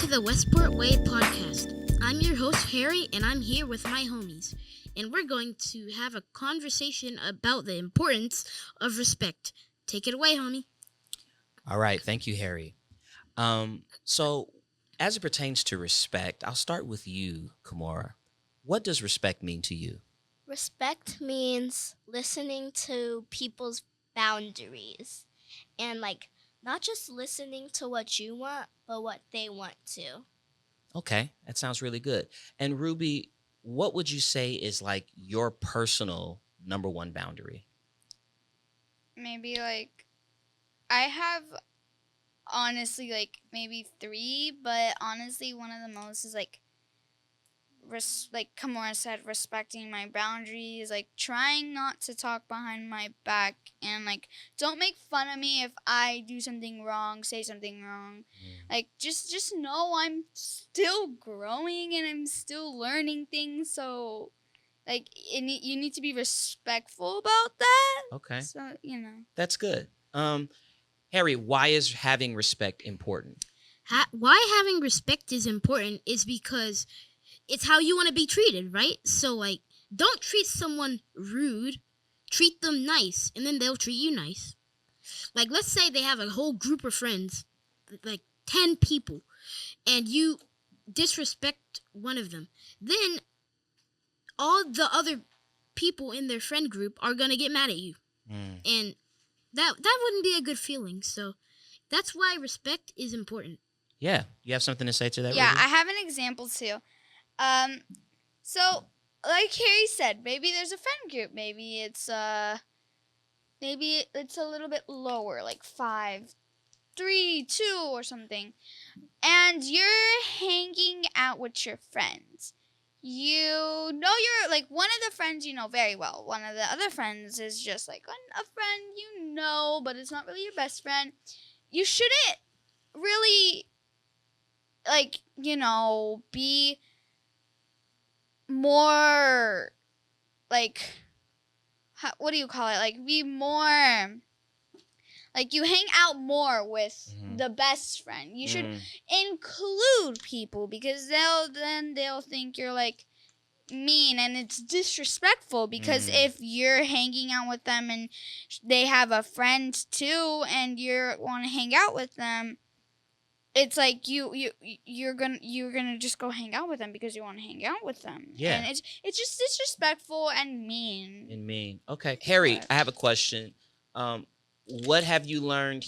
to the Westport Way podcast. I'm your host, Harry, and I'm here with my homies. And we're going to have a conversation about the importance of respect. Take it away, homie. All right. Thank you, Harry. So as it pertains to respect, I'll start with you, Kimora. What does respect mean to you? Respect means listening to people's boundaries and not just listening to what you want, but what they want to. Okay, that sounds really good. And Ruby, what would you say is your personal number one boundary? Maybe I have honestly maybe 3, but honestly one of the most is Kimora said, respecting my boundaries, trying not to talk behind my back, and don't make fun of me if I do something wrong, say something wrong. Just know I'm still growing and I'm still learning things, so you need to be respectful about that. Okay. So, That's good. Harry, why is having respect important? Why having respect is important is because it's how you want to be treated, right? So, don't treat someone rude. Treat them nice, and then they'll treat you nice. Let's say they have a whole group of friends, 10 people, and you disrespect one of them. Then all the other people in their friend group are going to get mad at you. And that wouldn't be a good feeling. So that's why respect is important. Yeah. You have something to say to that, Yeah, Ruby? I have an example too. So like Harry said, maybe there's a friend group. Maybe it's a little bit lower, 5, 3, 2 or something. And you're hanging out with your friends. You know you're one of the friends you know very well. One of the other friends is just a friend you know, but it's not really your best friend. You shouldn't really be more what do you call it? Be more you hang out more with the best friend. You should include people because they'll think you're mean, and it's disrespectful because if you're hanging out with them and they have a friend too and you want to hang out with them, it's you're gonna just go hang out with them because you want to hang out with them. Yeah. And it's just disrespectful and mean. Okay. Harry, I have a question. What have you learned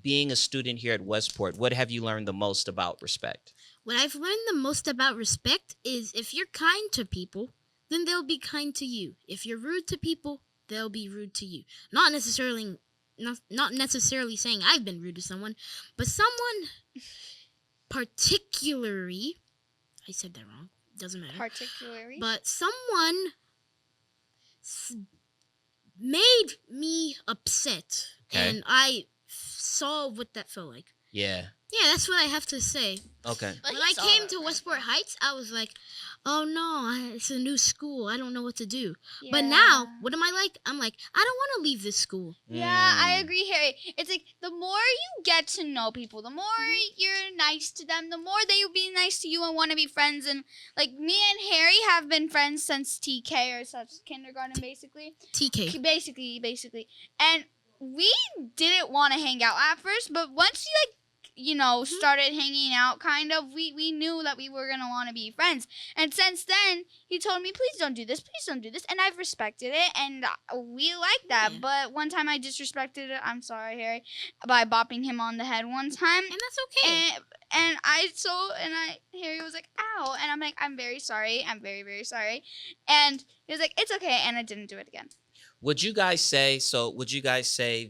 being a student here at Westport? What have you learned the most about respect? What I've learned the most about respect is if you're kind to people, then they'll be kind to you. If you're rude to people, they'll be rude to you. Not necessarily saying I've been rude to someone, but someone particularly, I said that wrong, doesn't matter. Particularly? But someone made me upset, and I saw what that felt like. Yeah. Yeah, that's what I have to say. Okay. When I came to Westport Heights, I was like, oh no, it's a new school. I don't know what to do. Yeah. But now, what am I like? I'm like, I don't want to leave this school. Yeah, I agree, Harry. It's the more you get to know people, the more you're nice to them, the more they will be nice to you and want to be friends. And me and Harry have been friends since TK or such kindergarten, basically. TK. Basically. And we didn't want to hang out at first, but once started hanging out, kind of, we knew that we were going to want to be friends. And since then, he told me, please don't do this, and I've respected it, and we like that. Yeah. But one time I disrespected it, I'm sorry, Harry, by bopping him on the head one time. And that's okay. And Harry was like, ow, and I'm like, I'm very sorry, I'm very, very sorry. And he was like, it's okay, and I didn't do it again. Would you guys say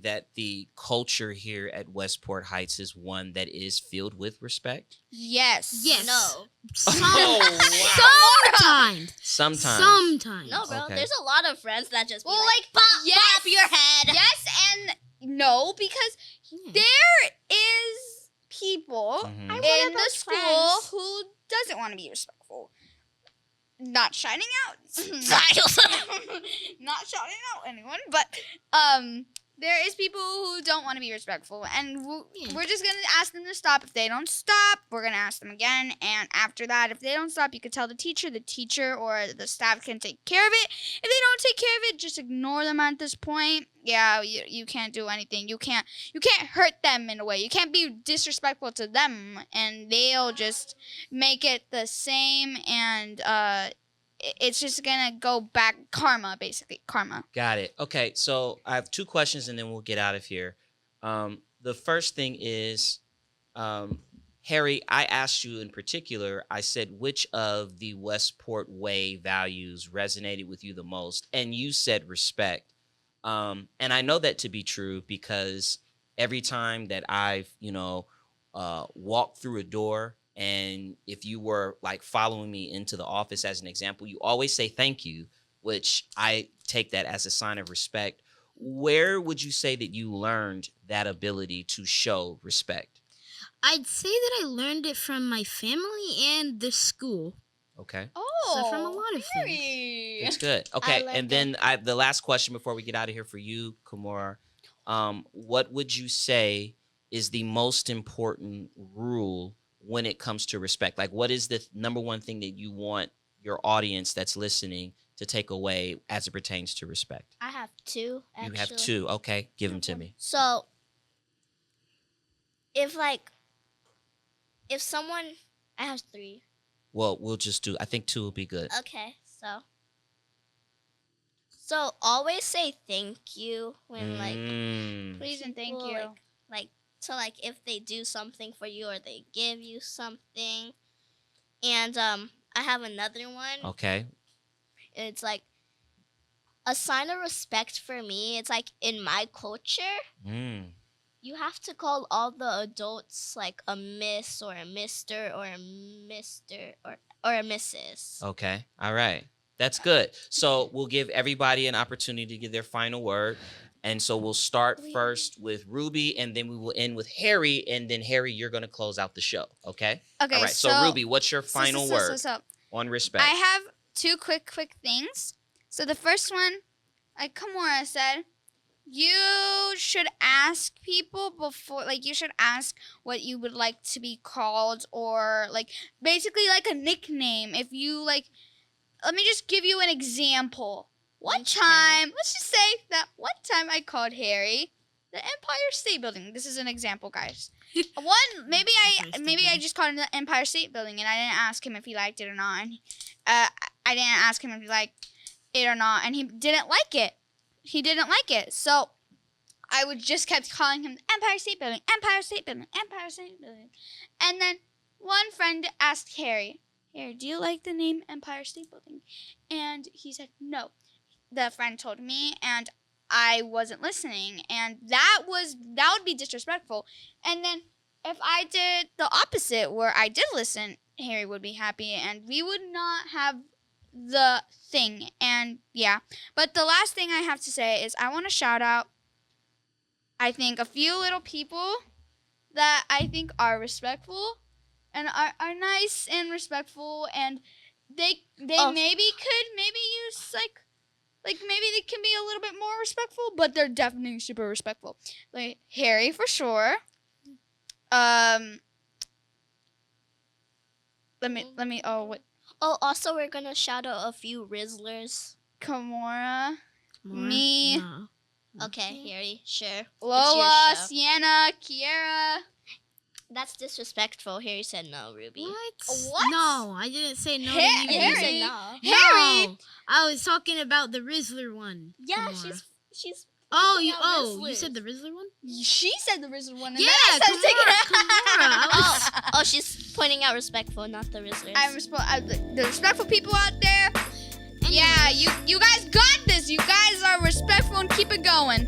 that the culture here at Westport Heights is one that is filled with respect? Yes. Yes. No. Sometimes. No, bro. Okay. There's a lot of friends that just be bop bop your head. Yes and no, because there is people in the school who doesn't want to be respectful. Not shouting out. Not shouting out anyone, but there is people who don't want to be respectful, and Yeah. we're just gonna ask them to stop. If they don't stop, we're gonna ask them again, and after that, if they don't stop, you could tell the teacher or the staff can take care of it. If they don't take care of it, just ignore them at this point. Yeah, you can't do anything. You can't hurt them in a way. You can't be disrespectful to them, and they'll just make it the same, and it's just gonna go back, karma, basically, karma. Got it. Okay, so I have 2 questions and then we'll get out of here. The first thing is, Harry, I asked you in particular, I said, which of the Westport Way values resonated with you the most? And you said respect. And I know that to be true because every time that I've, walked through a door, and if you were like following me into the office as an example, you always say thank you, which I take that as a sign of respect. Where would you say that you learned that ability to show respect? I'd say that I learned it from my family and the school. Okay. Oh, from a lot of Harry. That's good. Okay. like And then the last question before we get out of here for you, Kimura, what would you say is the most important rule when it comes to respect? Like, what is the number one thing that you want your audience that's listening to take away as it pertains to respect? I have 2, actually. You have 2. Okay. Give them to me. So, if someone, I have 3. Well, we'll just do, I think 2 will be good. Okay, so always say thank you when Please and thank people, you. like if they do something for you or they give you something. And I have another one. Okay. It's like a sign of respect for me. It's like in my culture, you have to call all the adults like a miss or a mister or a missus. Okay. All right. That's good. So we'll give everybody an opportunity to give their final word. And so we'll start first with Ruby, and then we will end with Harry. And then, Harry, you're going to close out the show. Okay? Okay, All right. So, Ruby, what's your final word so. on respect? I have 2 quick things. So the first one, like Kimura said, you should ask people before, like you should ask what you would like to be called, or like basically like a nickname. If you like, let me just give you an example. One time, let's just say that one time I called Harry the Empire State Building. This is an example, guys. Maybe I just called him the Empire State Building, and I didn't ask him if he liked it or not. And I didn't ask him if he liked it or not, and he didn't like it. He didn't like it, so I would just kept calling him the Empire State Building, Empire State Building, Empire State Building. And then one friend asked Harry, do you like the name Empire State Building? And he said no. The friend told me, and I wasn't listening, and that would be disrespectful. And then if I did the opposite, where I did listen, Harry would be happy, and we would not have the thing. And yeah, but the last thing I have to say is I want to shout out, I think, a few little people that I think are respectful and are nice and respectful, and they maybe use like maybe they can be a little bit more respectful, but they're definitely super respectful. Like Harry for sure. Let me Also, we're gonna shout out a few Rizzlers. Kimura, More? me, No. Okay, Harry, sure. Lola, It's your show. Sienna, Kiera. That's disrespectful. Harry said no, Ruby. What? No, I didn't say no to Harry- you. Harry Harry. said no. Harry! No, I was talking about the Rizzler one. Yeah, Kimura. she's. Oh, picking you out you said Rizzlers. the Rizzler one? She said the Rizzler one, and Yeah, then I said Kimura. I was- Oh, she's pointing out respectful, not the Rizzlers. the respectful people out there. Yeah, you guys got this. You guys are respectful and keep it going.